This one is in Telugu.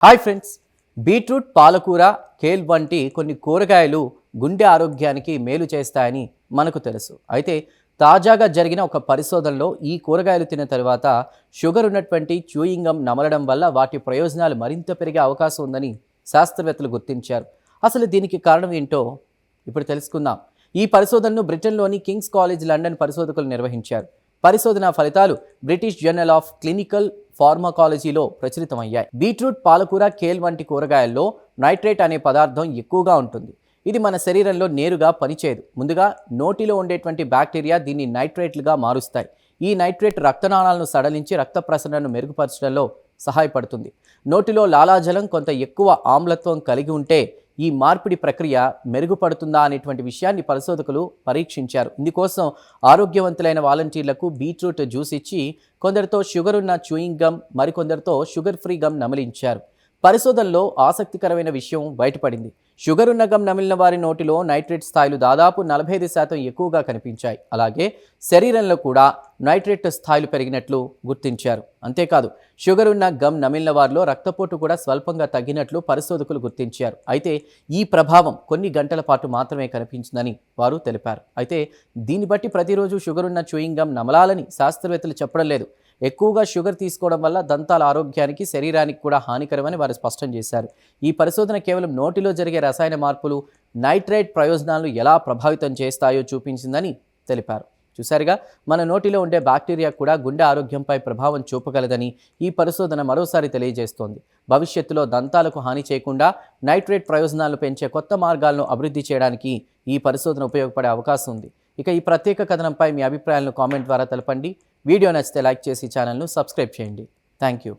హాయ్ ఫ్రెండ్స్, బీట్రూట్, పాలకూర, కేల్ వంటి కొన్ని కూరగాయలు గుండె ఆరోగ్యానికి మేలు చేస్తాయని మనకు తెలుసు. అయితే తాజాగా జరిగిన ఒక పరిశోధనలో ఈ కూరగాయలు తిన్న తర్వాత షుగర్ ఉన్నటువంటి చ్యూయింగ్ గమ్ నమలడం వల్ల వాటి ప్రయోజనాలు మరింత పెరిగే అవకాశం ఉందని శాస్త్రవేత్తలు గుర్తించారు. అసలు దీనికి కారణం ఏంటో ఇప్పుడు తెలుసుకుందాం. ఈ పరిశోధనను బ్రిటన్లోని కింగ్స్ కాలేజ్ లండన్ పరిశోధకులు నిర్వహించారు. పరిశోధన ఫలితాలు బ్రిటిష్ జర్నల్ ఆఫ్ క్లినికల్ ఫార్మకాలజీలో ప్రచురితమయ్యాయి. బీట్రూట్, పాలకూర, కేల్ వంటి కూరగాయల్లో నైట్రేట్ అనే పదార్థం ఎక్కువగా ఉంటుంది. ఇది మన శరీరంలో నేరుగా పనిచేయదు. ముందుగా నోటిలో ఉండేటువంటి బ్యాక్టీరియా దీన్ని నైట్రేట్లుగా మారుస్తాయి. ఈ నైట్రేట్ రక్తనాళాలను సడలించి రక్త ప్రసరణను మెరుగుపరచడంలో సహాయపడుతుంది. నోటిలో లాలాజలం కొంత ఎక్కువ ఆమ్లత్వం కలిగి ఉంటే ఈ మార్పిడి ప్రక్రియ మెరుగుపడుతుందా అనేటువంటి విషయాన్ని పరిశోధకులు పరీక్షించారు. ఇందుకోసం ఆరోగ్యవంతులైన వాలంటీర్లకు బీట్రూట్ జ్యూస్ ఇచ్చి కొందరితో షుగర్ ఉన్న చ్యూయింగ్ గమ్, మరికొందరితో షుగర్ ఫ్రీ గమ్ నమిలించారు. పరిశోధనలో ఆసక్తికరమైన విషయం బయటపడింది. షుగర్ ఉన్న గమ్ నమిలిన వారి నోటిలో నైట్రేట్ స్థాయిలు దాదాపు 45% ఎక్కువగా కనిపించాయి. అలాగే శరీరంలో కూడా నైట్రేట్ స్థాయిలు పెరిగినట్లు గుర్తించారు. అంతేకాదు, షుగర్ ఉన్న గమ్ నమిలిన వారిలో రక్తపోటు కూడా స్వల్పంగా తగ్గినట్లు పరిశోధకులు గుర్తించారు. అయితే ఈ ప్రభావం కొన్ని గంటల పాటు మాత్రమే కనిపించిందని వారు తెలిపారు. అయితే దీన్ని బట్టి ప్రతిరోజు షుగర్ ఉన్న చ్యూయింగ్ గమ్ నమలాలని శాస్త్రవేత్తలు చెప్పడం లేదు. ఎక్కువగా షుగర్ తీసుకోవడం వల్ల దంతాల ఆరోగ్యానికి, శరీరానికి కూడా హానికరమని వారు స్పష్టం చేశారు. ఈ పరిశోధన కేవలం నోటిలో జరిగే రసాయన మార్పులు నైట్రేట్ ప్రయోజనాలను ఎలా ప్రభావితం చేస్తాయో చూపించిందని తెలిపారు. చూసారుగా, మన నోటిలో ఉండే బ్యాక్టీరియా కూడా గుండె ఆరోగ్యంపై ప్రభావం చూపగలదని ఈ పరిశోధన మరోసారి తెలియజేస్తోంది. భవిష్యత్తులో దంతాలకు హాని చేయకుండా నైట్రేట్ ప్రయోజనాలను పెంచే కొత్త మార్గాలను అభివృద్ధి చేయడానికి ఈ పరిశోధన ఉపయోగపడే అవకాశం ఉంది. ఇక ఈ ప్రత్యేక కథనంపై మీ అభిప్రాయాలను కామెంట్ ద్వారా తెలపండి. వీడియో నచ్చితే లైక్ చేసి ఛానల్ను సబ్స్క్రైబ్ చేయండి. Thank you.